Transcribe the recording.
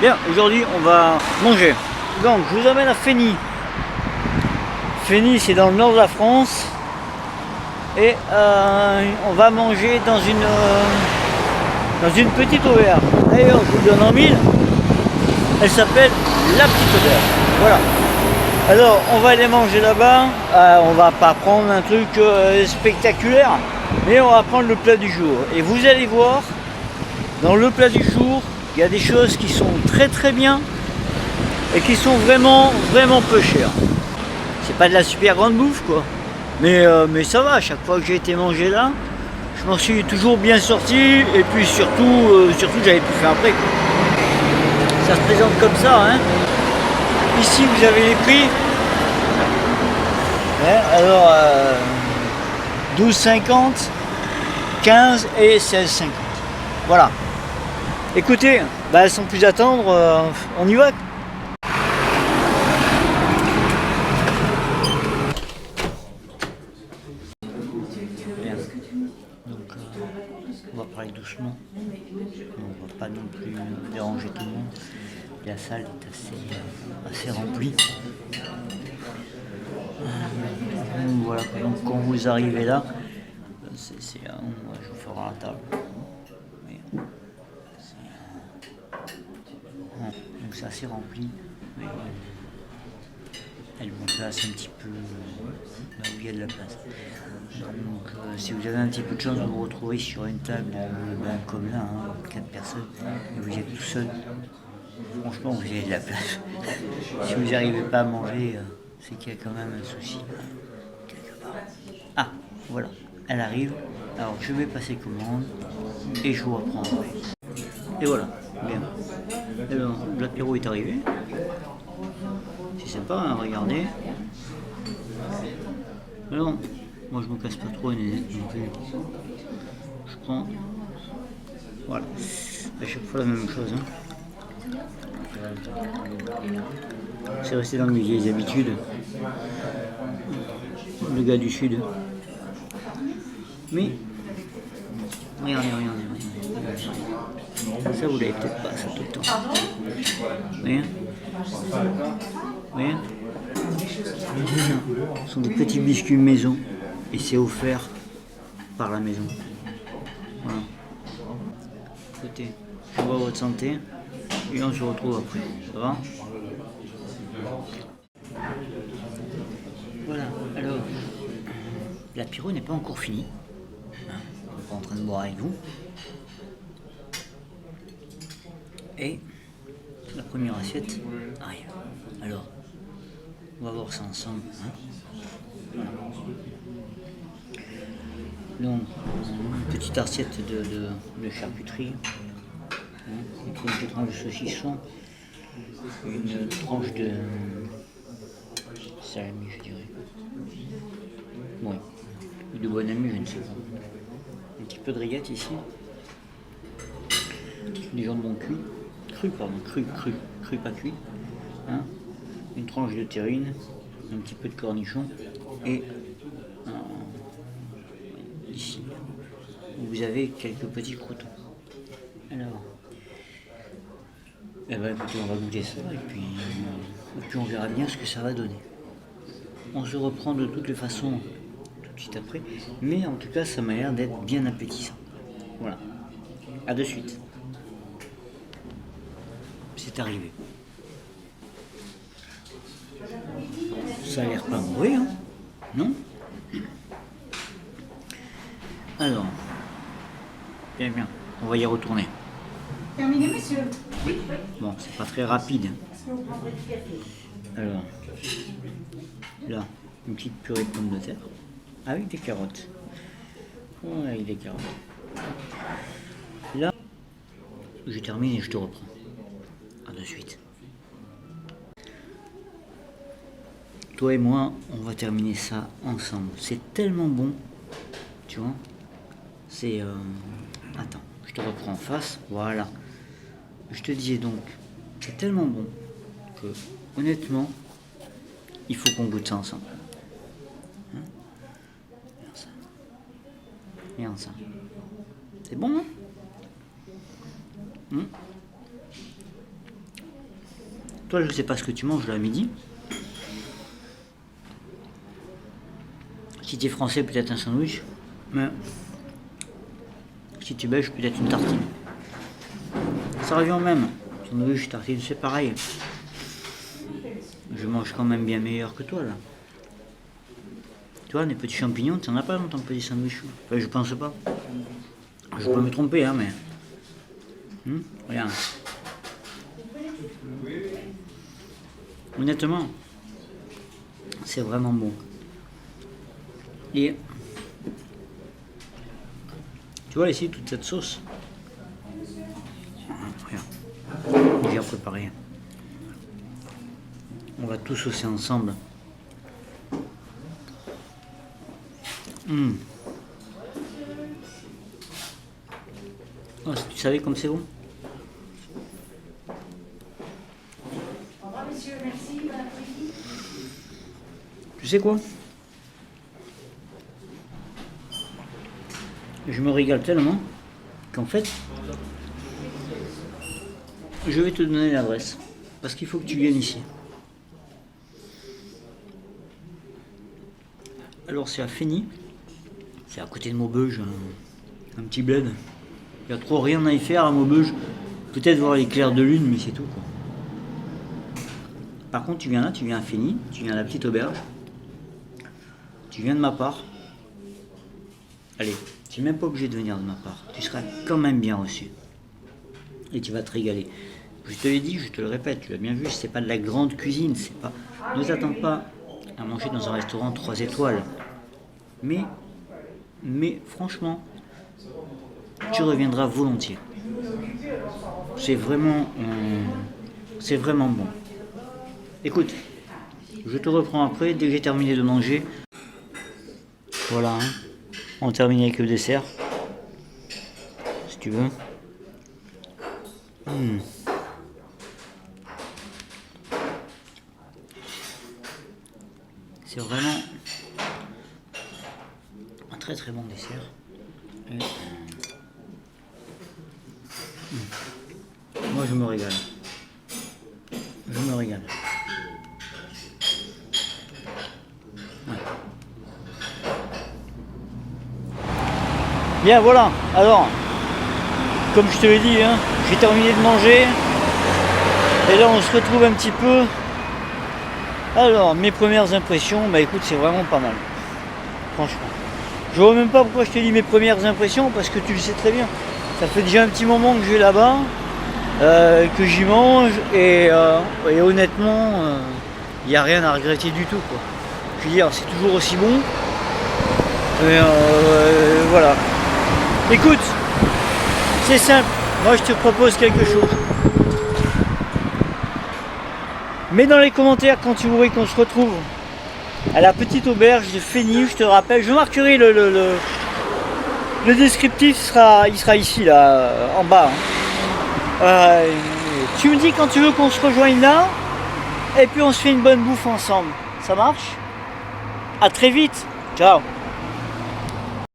Bien, aujourd'hui on va manger. Donc je vous emmène à Fény. Fény c'est dans le nord de la France. Et on va manger dans une petite auberge. D'ailleurs je vous le donne en mille. Elle s'appelle La Petite Auberge. Voilà. Alors on va aller manger là-bas. On va pas prendre un truc spectaculaire. Mais on va prendre le plat du jour. Et vous allez voir, dans le plat du jour, il y a des choses qui sont très très bien et qui sont vraiment peu chères. C'est pas de la super grande bouffe quoi. Mais ça va, à chaque fois que j'ai été manger là, je m'en suis toujours bien sorti et puis surtout j'avais pu faire après quoi. Ça se présente comme ça hein. Ici vous avez les prix. Ouais, alors 12,50, 15 et 16,50. Voilà. Écoutez, sans plus attendre, on y va. Bien. Donc on va parler doucement. On va pas non plus déranger tout le monde. La salle est assez remplie. Voilà, donc quand vous arrivez là, je vous ferai la table. Donc c'est assez rempli. Elle vous place un petit peu là où il y a de la place. Donc si vous avez un petit peu de chance, vous vous retrouvez sur une table comme là, 4 personnes, et vous êtes tout seul. Franchement, vous avez de la place. Si vous n'arrivez pas à manger, c'est qu'il y a quand même un souci quelque part. Ah, voilà, elle arrive. Alors je vais passer commande et je vous reprends. Et voilà, bien. Alors, l'apéro est arrivé. C'est sympa, hein, regardez. Alors, moi je me casse pas trop les nénettes non plus. Je prends. Voilà. À chaque fois la même chose. Hein. C'est resté dans mes vieilles habitudes. Le gars du sud. Mais, regardez. Ça vous l'avez peut-être pas, ça tout le temps. Voyez. Ce sont des petits biscuits maison et c'est offert par la maison. Voilà. Écoutez, je vois votre santé et on se retrouve après. Ça va? Voilà, alors l'apéro n'est pas encore fini. On n'est pas en train de boire avec vous. Et la première assiette arrive. Alors, on va voir ça ensemble. Hein. Voilà. Donc, une petite assiette de charcuterie, une tranche de saucisson, une tranche de salami, je dirais. Oui, ou de bonne amie, je ne sais pas. Un petit peu de rillettes ici. Du jambon cuit, cru pas cuit. Hein. Une tranche de terrine, un petit peu de cornichon et ici vous avez quelques petits croutons. Alors, écoutez, on va goûter ça et puis on verra bien ce que ça va donner. On se reprend de toutes les façons tout de suite après, mais en tout cas ça m'a l'air d'être bien appétissant. Voilà, à de suite. C'est arrivé. Ça a l'air pas mauvais, hein? Non? Alors, bien, on va y retourner. Terminé, monsieur? Oui. Bon, c'est pas très rapide. Est-ce que vous prendrez du café? Alors, là, une petite purée de pommes de terre avec des carottes. Ouais, avec des carottes. Là, je termine et je te reprends. À de suite. Toi et moi, on va terminer ça ensemble. C'est tellement bon, tu vois. C'est... Attends, je te reprends en face. Voilà. Je te disais donc, c'est tellement bon que, honnêtement, il faut qu'on goûte ça ensemble. Hein? Regarde ça. C'est bon, hein? Toi, je sais pas ce que tu manges là à midi. Si tu es français, peut-être un sandwich. Mais si tu es belge, peut-être une tartine. Ça revient au même. Sandwich, tartine, c'est pareil. Je mange quand même bien meilleur que toi là. Tu vois, les petits champignons, tu n'en as pas dans ton petit sandwich. Enfin, je pense pas. Je peux me tromper, hein, mais. Regarde. Honnêtement, c'est vraiment bon. Et. Tu vois ici toute cette sauce. Regarde. Bien préparé. On va tout saucer ensemble. Oh, si tu savais comme c'est bon. Au revoir, monsieur. Merci. Bon après-midi. Tu sais quoi? Je me régale tellement qu'en fait, je vais te donner l'adresse. Parce qu'il faut que tu viennes ici. Alors c'est à Fény. C'est à côté de Maubeuge. Un petit bled. Il n'y a trop rien à y faire à Maubeuge. Peut-être voir les clairs de lune, mais c'est tout quoi. Par contre, tu viens là, tu viens à Fény, tu viens à la petite auberge. Tu viens de ma part. Allez, tu n'es même pas obligé de venir de ma part. Tu seras quand même bien reçu. Et tu vas te régaler. Je te l'ai dit, je te le répète, tu l'as bien vu, c'est pas de la grande cuisine, c'est pas. Ne t'attends pas à manger dans un restaurant 3 étoiles. Mais franchement, tu reviendras volontiers. C'est vraiment bon. Écoute, je te reprends après, dès que j'ai terminé de manger. Voilà, hein. On termine avec le dessert. Si tu veux. C'est vraiment un très très bon dessert. Et, moi je me régale. Je me régale. Ouais. Bien voilà, alors, comme je te l'ai dit, hein, j'ai terminé de manger. Et là on se retrouve un petit peu. Alors, mes premières impressions, bah écoute, c'est vraiment pas mal. Franchement. Je vois même pas pourquoi je te dis mes premières impressions, parce que tu le sais très bien. Ça fait déjà un petit moment que je vais là-bas, que j'y mange, et honnêtement, il n'y a rien à regretter du tout, quoi. Je veux dire, c'est toujours aussi bon. Et voilà. Écoute, c'est simple. Moi, je te propose quelque chose. Mets dans les commentaires quand tu voudrais qu'on se retrouve à la petite auberge de Fény, je te rappelle. Je marquerai le descriptif, il sera ici, là, en bas. Tu me dis quand tu veux qu'on se rejoigne là, et puis on se fait une bonne bouffe ensemble. Ça marche? À très vite. Ciao.